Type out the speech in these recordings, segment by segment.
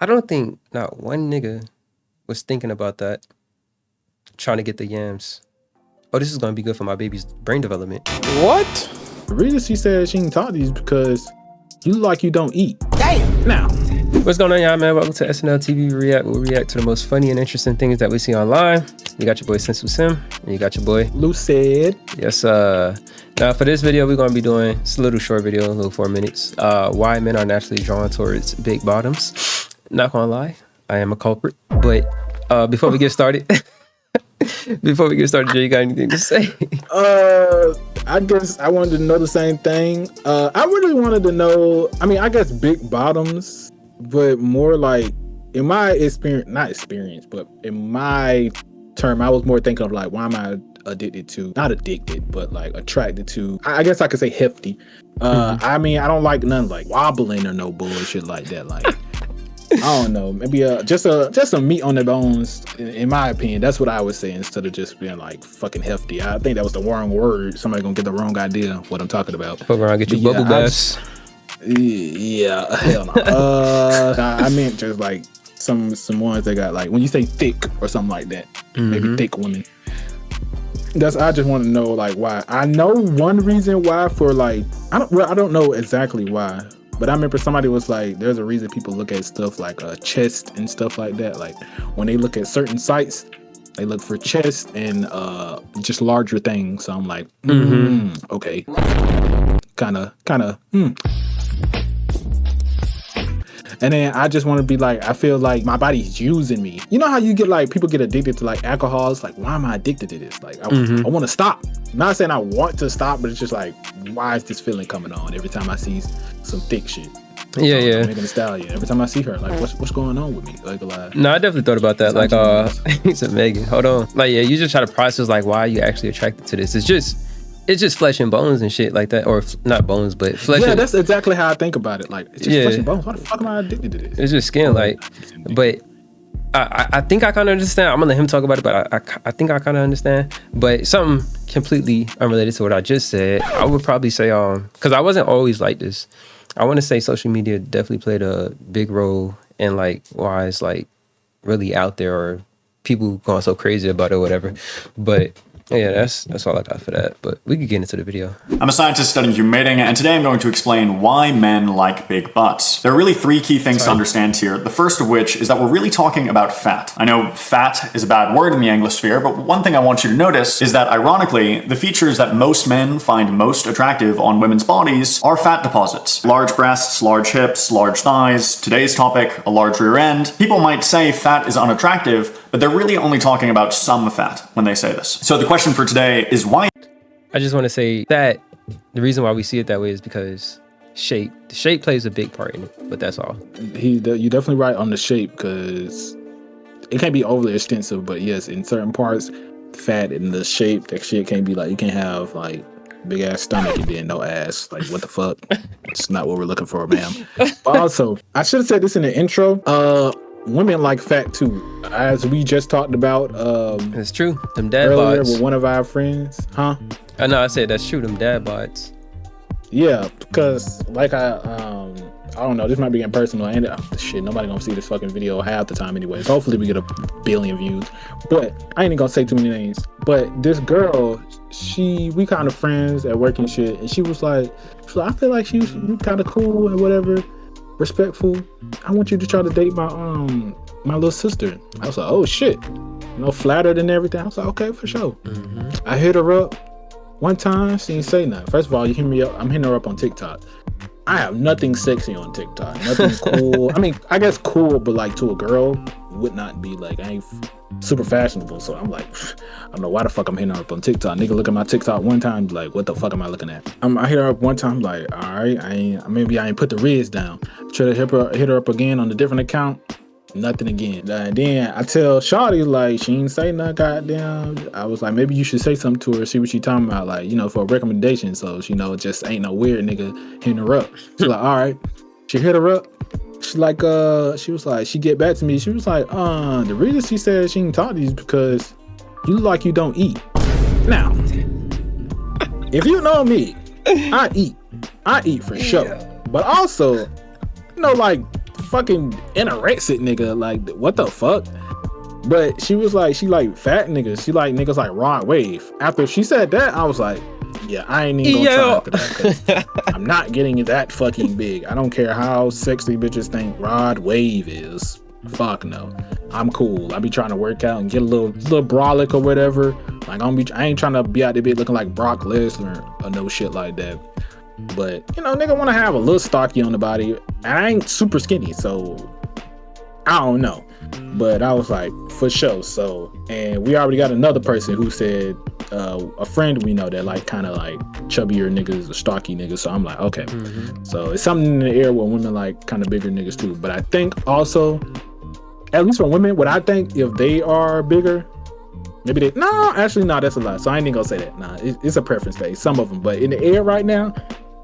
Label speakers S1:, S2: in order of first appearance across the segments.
S1: I don't think not one nigga was thinking about that, trying to get the yams. Oh, this is gonna be good for my baby's brain development.
S2: What? The reason she said she ain't talk to you is because you look like you don't eat. Damn. Now.
S1: What's going on, y'all, man? Welcome to SNL TV React. We'll react to the most funny and interesting things that we see online. You got your boy Senzu Sim, and you got your boy
S2: lllucyd.
S1: Yes, now for this video, we're gonna be doing it's a little short video, a little 4 minutes. Why men are naturally drawn towards big bottoms. Not gonna lie, I am a culprit. But before we get started, Jay, you got anything to say?
S2: I guess I wanted to know the same thing. I really wanted to know, I guess big bottoms, but more like in my experience, not experience, but in my term, I was more thinking of like, why am I addicted to, not addicted, but like attracted to, I guess I could say hefty. I don't like none like wobbling or no bullshit like that. Like, I don't know, maybe just some meat on the bones. In my opinion, that's what I would say instead of just being like fucking hefty. I think that was the wrong word. Somebody gonna get the wrong idea of what I'm talking about.
S1: Fuck around, get your bubble baths.
S2: Yeah, hell no. I meant just like some ones that got like when you say thick or something like that, maybe thick women. I just want to know like why. I know one reason why for like I don't know exactly why. But I remember somebody was like, there's a reason people look at stuff like a chest and stuff like that. Like when they look at certain sites, they look for chest and just larger things. So I'm like, okay. Kind of. And then I just want to be like, I feel like my body's using me. You know how you get like, people get addicted to like alcohol? It's like, why am I addicted to this? Like, I want to stop. I'm not saying I want to stop, but it's just like, why is this feeling coming on every time I see some thick shit?
S1: Yeah.
S2: Megan Thee Stallion. Every time I see her, like, what's going on with me? Like,
S1: no, I definitely thought about that. Like, he said Megan. Hold on. Like, yeah, you just try to process like why are you actually attracted to this? It's just flesh and bones and shit like that, or not bones, but flesh. Yeah,
S2: that's exactly how I think about it. Like, it's just flesh and bones. Why the fuck am I addicted to this?
S1: It's just skin, like. But I think I kind of understand. I'm gonna let him talk about it, but I think I kind of understand. But something completely unrelated to what I just said, I would probably say because I wasn't always like this. I want to say social media definitely played a big role in like why it's like really out there or people going so crazy about it or whatever. But yeah, that's all I got for that, but we could get into the video.
S3: I'm a scientist studying human mating, and today I'm going to explain why men like big butts. There are really 3 key things to understand here. The first of which is that we're really talking about fat. I know fat is a bad word in the Anglosphere, but one thing I want you to notice is that, ironically, the features that most men find most attractive on women's bodies are fat deposits. Large breasts, large hips, large thighs. Today's topic, a large rear end. People might say fat is unattractive, but they're really only talking about some fat when they say this. So the question for today is why.
S1: I just want to say that the reason why we see it that way is because the shape plays a big part in it, but that's all.
S2: You're definitely right on the shape because it can't be overly extensive, but yes, in certain parts, fat and the shape, that shit can't be like, you can't have like big ass stomach and then no ass. Like, what the fuck? It's not what we're looking for, ma'am. But also, I should have said this in the intro. Women like fat too, as we just talked about.
S1: It's true. Them dad
S2: earlier
S1: bods
S2: with one of our friends, huh?
S1: I know. I said that's true. Them dad bods.
S2: Yeah, because like I don't know. This might be getting personal. And shit, nobody gonna see this fucking video half the time, anyways. Hopefully, we get a billion views. But I ain't gonna say too many names. But this girl, we kind of friends at work and shit, and she was like, I feel like she's kind of cool and whatever. Respectful. I want you to try to date my little sister. I was like, oh shit, flattered and everything. I was like, okay, for sure. I hit her up one time. She didn't say nothing. First of all, you hear me up. I'm hitting her up on TikTok. I have nothing sexy on TikTok. Nothing cool. I guess cool, but like to a girl would not be like, I ain't super fashionable. So I'm like, I don't know why the fuck I'm hitting her up on TikTok. Nigga look at my TikTok one time, like, what the fuck am I looking at? I hit her up one time, like, all right, maybe I ain't put the riz down. Try to hit her up again on a different account. Nothing again. And then I tell Shawty, like, she ain't say nothing, goddamn. I was like, maybe you should say something to her, see what she talking about, like, for a recommendation. So she just ain't no weird nigga hitting her up. She's like, all right. She hit her up. She was like, she get back to me. She was like, the reason she said she ain't talk to you is because you look like you don't eat. Now, if you know me, I eat for sure. But also, like fucking anorexic nigga. Like, what the fuck? But she was like, she like fat niggas. She like niggas like Rod Wave. After she said that, I was like, yeah, I ain't even gonna try after that. Cause I'm not getting that fucking big. I don't care how sexy bitches think Rod Wave is. Fuck no. I'm cool. I be trying to work out and get a little brolic or whatever. Like I ain't trying to be out there be looking like Brock Lesnar or no shit like that. But you know, nigga want to have a little stocky on the body. And I ain't super skinny, so I don't know. But I was like, for sure. So, and we already got another person who said, a friend we know that like kind of like chubbier niggas or stocky niggas. So I'm like, okay. So it's something in the air where women like kind of bigger niggas too. But I think also, at least for women, what I think if they are bigger, maybe they, no, actually, no, that's a lie. So I ain't even gonna say that. Nah, it's a preference thing. Some of them, but in the air right now,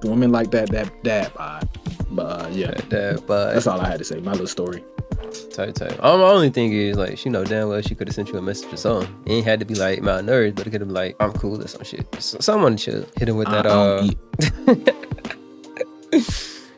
S2: the women like that vibe. But yeah, that's all I had to say. My little story.
S1: Tight. My only thing is like she know damn well she could have sent you a message or something. It ain't had to be like malnourished, but it could have been like I'm cool or some shit. Someone should hit him with that.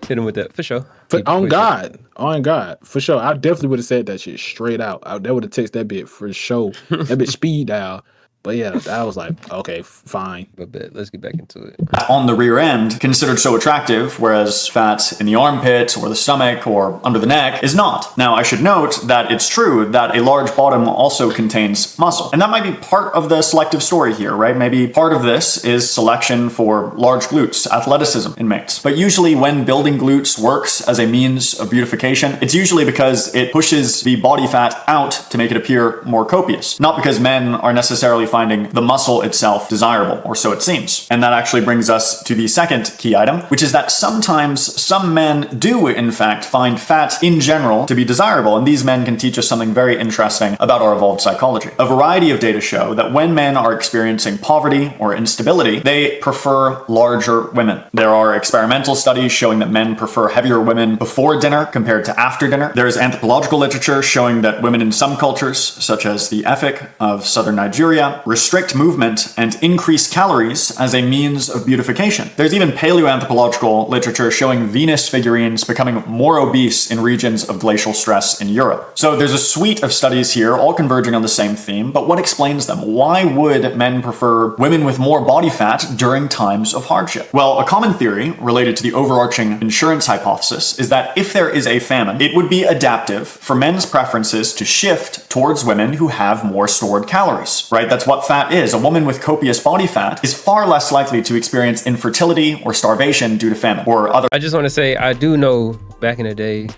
S1: Hit him with that for sure.
S2: On God, for sure. I definitely would have said that shit straight out. That would have texted that bit for sure. That bitch speed dial. But yeah, I was like, okay, fine.
S1: But let's get back into it.
S3: On the rear end, considered so attractive, whereas fat in the armpit or the stomach or under the neck is not. Now, I should note that it's true that a large bottom also contains muscle. And that might be part of the selective story here, right? Maybe part of this is selection for large glutes, athleticism in mates. But usually when building glutes works as a means of beautification, it's usually because it pushes the body fat out to make it appear more copious. Not because men are necessarily finding the muscle itself desirable, or so it seems. And that actually brings us to the second key item, which is that sometimes some men do in fact find fat in general to be desirable, and these men can teach us something very interesting about our evolved psychology. A variety of data show that when men are experiencing poverty or instability, they prefer larger women. There are experimental studies showing that men prefer heavier women before dinner compared to after dinner. There is anthropological literature showing that women in some cultures, such as the Efik of southern Nigeria, restrict movement and increase calories as a means of beautification. There's even paleoanthropological literature showing Venus figurines becoming more obese in regions of glacial stress in Europe. So there's a suite of studies here, all converging on the same theme, but what explains them? Why would men prefer women with more body fat during times of hardship? Well, a common theory related to the overarching insurance hypothesis is that if there is a famine, it would be adaptive for men's preferences to shift towards women who have more stored calories, right? That's what fat is. A woman with copious body fat is far less likely to experience infertility or starvation due to famine or other.
S1: I just want to say, I do know back in the day,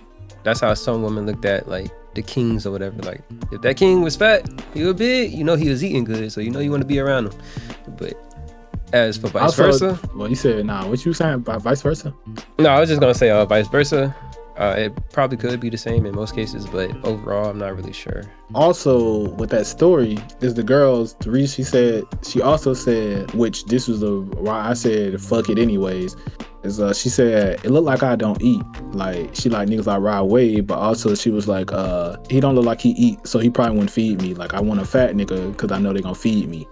S1: that's how some women looked at like the kings or whatever. Like if that king was fat, he was big, you know he was eating good, so you know you want to be around him. But as for vice versa,
S2: well, you said nah. What you saying about vice versa?
S1: No, I was just gonna say vice versa. It probably could be the same in most cases, but overall, I'm not really sure.
S2: Also, with that story, is the girl's three. She also said, which this was why I said fuck it anyways. Is she said it looked like I don't eat. Like she like niggas like Rod Wave, but also she was like, he don't look like he eat, so he probably wouldn't feed me. Like I want a fat nigga because I know they gonna feed me.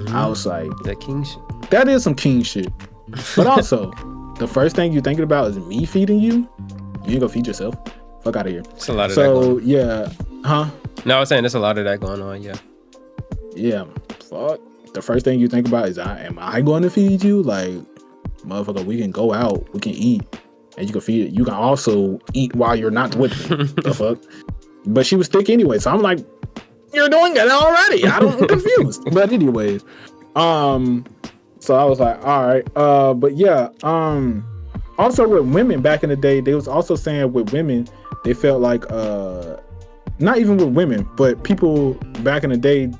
S2: I was like,
S1: that king shit.
S2: That is some king shit. But also, the first thing you're thinking about is me feeding you. You ain't gonna feed yourself. Fuck out of here.
S1: It's a lot of that going on.
S2: Yeah. Huh?
S1: No, I was saying there's a lot of that going on, yeah.
S2: Yeah. Fuck. The first thing you think about is, am I going to feed you? Like, motherfucker, we can go out, we can eat, and you can feed it. You can also eat while you're not with me. The fuck? But she was thick anyway, so I'm like, you're doing that already. I'm confused. But anyways, so I was like, all right. But yeah, also with women back in the day, they was also saying with women, they felt like, not even with women, but people back in the day,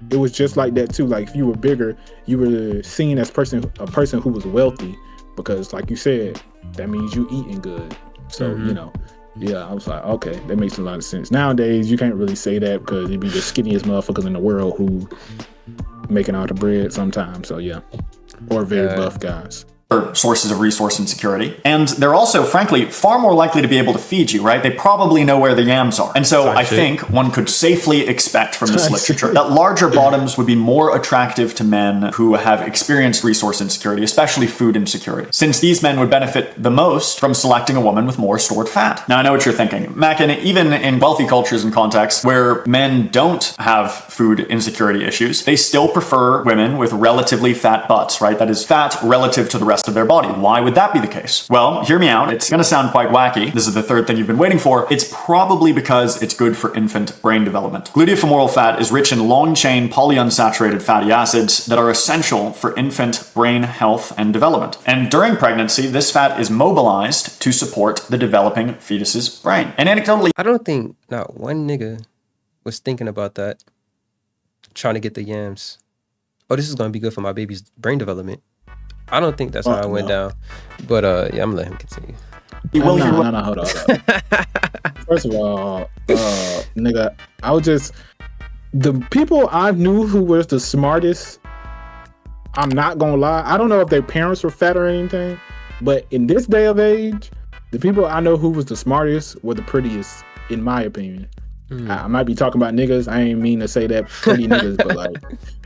S2: it was just like that too. Like if you were bigger, you were seen as a person who was wealthy, because like you said, that means you eating good. So, you know, yeah, I was like, okay, that makes a lot of sense. Nowadays, you can't really say that because you'd be the skinniest motherfuckers in the world who making all the bread sometimes. So yeah, or very buff guys.
S3: sources of resource insecurity. And they're also, frankly, far more likely to be able to feed you, right? They probably know where the yams are. And so I think one could safely expect from this literature that larger bottoms would be more attractive to men who have experienced resource insecurity, especially food insecurity, since these men would benefit the most from selecting a woman with more stored fat. Now, I know what you're thinking, Mackin, even in wealthy cultures and contexts where men don't have food insecurity issues, they still prefer women with relatively fat butts, right? That is fat relative to the rest of their body. Why would that be the case? Well, hear me out. It's going to sound quite wacky. This is the third thing you've been waiting for. It's probably because it's good for infant brain development. Gluteofemoral fat is rich in long-chain polyunsaturated fatty acids that are essential for infant brain health and development. And during pregnancy, this fat is mobilized to support the developing fetus's brain. And anecdotally,
S1: I don't think not one nigga was thinking about that, trying to get the yams. Oh, this is going to be good for my baby's brain development. I don't think that's how it went down. But yeah, I'm going to let him continue.
S2: No, hold on. First of all, nigga, I was just... The people I knew who was the smartest, I'm not going to lie, I don't know if their parents were fat or anything, but in this day of age, the people I know who was the smartest were the prettiest, in my opinion. I might be talking about niggas. I ain't mean to say that pretty niggas, but like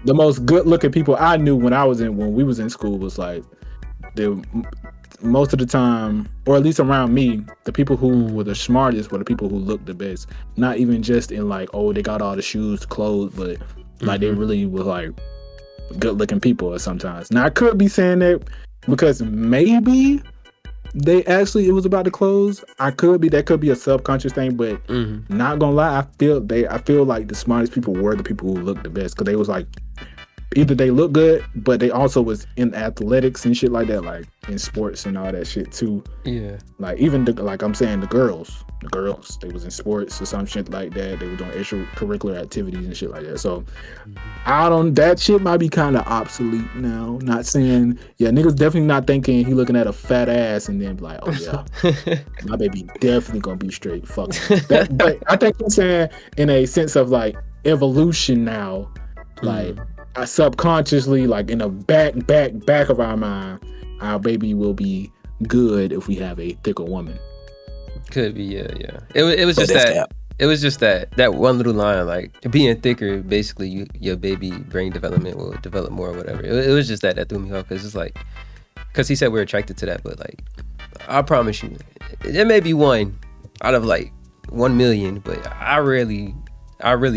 S2: the most good looking people I knew when we was in school was like most of the time, or at least around me, the people who were the smartest were the people who looked the best. Not even just in like, oh, they got all the shoes, the clothes, but like they really were like good looking people sometimes. Now I could be saying that because maybe it was about the clothes. That could be a subconscious thing, but not gonna lie, I feel like the smartest people were the people who looked the best, because they was like, either they look good, but they also was in athletics and shit like that, like in sports and all that shit too. Yeah. Like even like I'm saying, the girls, they was in sports or some shit like that. They were doing extracurricular activities and shit like that. So that shit might be kind of obsolete now. Not saying, niggas definitely not thinking he looking at a fat ass and then be like, oh yeah, my baby definitely gonna be straight. Fuck that. But I think I'm saying in a sense of like evolution now, like I subconsciously, like in the back of our mind, our baby will be good if we have a thicker woman.
S1: Could be, yeah. It was just that. It was just that one little line, like being thicker, basically your baby brain development will develop more or whatever. It was just that threw me off, because it's like, because he said we're attracted to that, but like, I promise you, there may be one out of like 1 million, but I really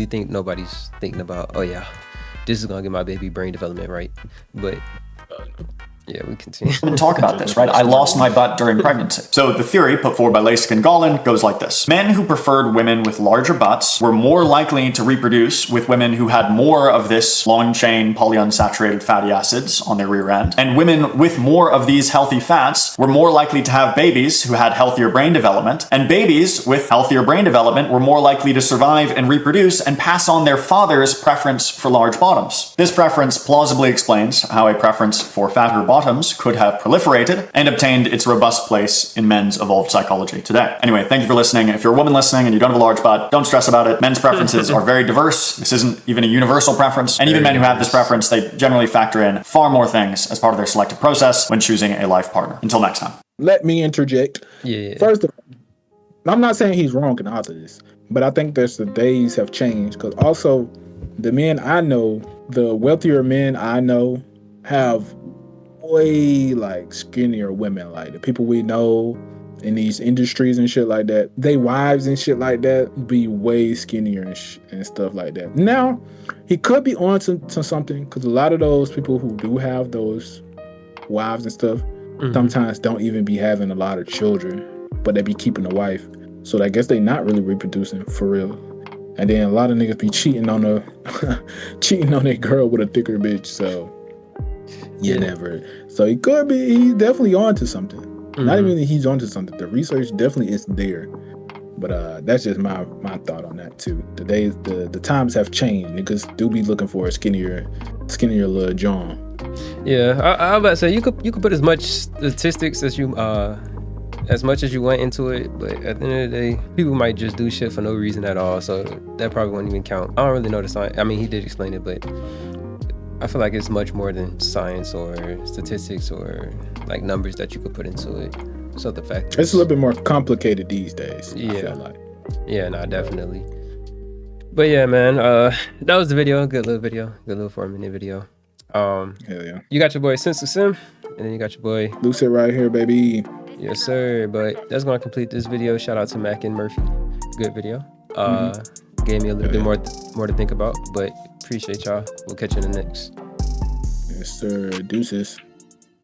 S1: think nobody's thinking about, oh yeah, this is gonna get my baby brain development right. But yeah, we continue.
S3: And talk about this, right? I lost my butt during pregnancy. So the theory put forward by Llacyd and Gollin goes like this. Men who preferred women with larger butts were more likely to reproduce with women who had more of this long-chain polyunsaturated fatty acids on their rear end. And women with more of these healthy fats were more likely to have babies who had healthier brain development. And babies with healthier brain development were more likely to survive and reproduce and pass on their father's preference for large bottoms. This preference plausibly explains how a preference for fatter bottoms could have proliferated and obtained its robust place in men's evolved psychology today. Anyway, thank you for listening. If you're a woman listening and you don't have a large butt, don't stress about it. Men's preferences are very diverse. This isn't even a universal preference. And even men who have this preference, they generally factor in far more things as part of their selective process when choosing a life partner. Until next time.
S2: Let me interject.
S1: Yeah.
S2: First of all, I'm not saying he's wrong in all of this, but I think the days have changed, because also the men I know, the wealthier men I know, have way like skinnier women. Like the people we know in these industries and shit like that, they wives and shit like that be way skinnier and stuff like that. Now he could be on to something, because a lot of those people who do have those wives and stuff sometimes don't even be having a lot of children, but they be keeping a wife, so I guess they not really reproducing for real. And then a lot of niggas be cheating on their girl with a thicker bitch. So never. So he definitely onto something. Not even that he's onto something. The research definitely is there. But that's just my thought on that too. The times have changed. Niggas do be looking for a skinnier little John.
S1: Yeah, I was about to say you could put as much statistics as you want into it, but at the end of the day, people might just do shit for no reason at all. So that probably won't even count. I don't really know the science. I mean, he did explain it, but I feel like it's much more than science or statistics or like numbers that you could put into it. So the fact
S2: it's a little bit more complicated these days.
S1: Yeah.
S2: I feel like.
S1: Yeah, no, definitely. But yeah, man, that was the video. Good little video. Good little 4-minute video.
S2: Hell yeah.
S1: You got your boy Senzu Sim, and then you got your boy
S2: lllucyd right here, baby.
S1: Yes, sir. But that's gonna complete this video. Shout out to Mac and Murphy. Good video. Gave me a little bit more to think about, but appreciate y'all. We'll catch you in the next.
S2: Yes, sir. Deuces.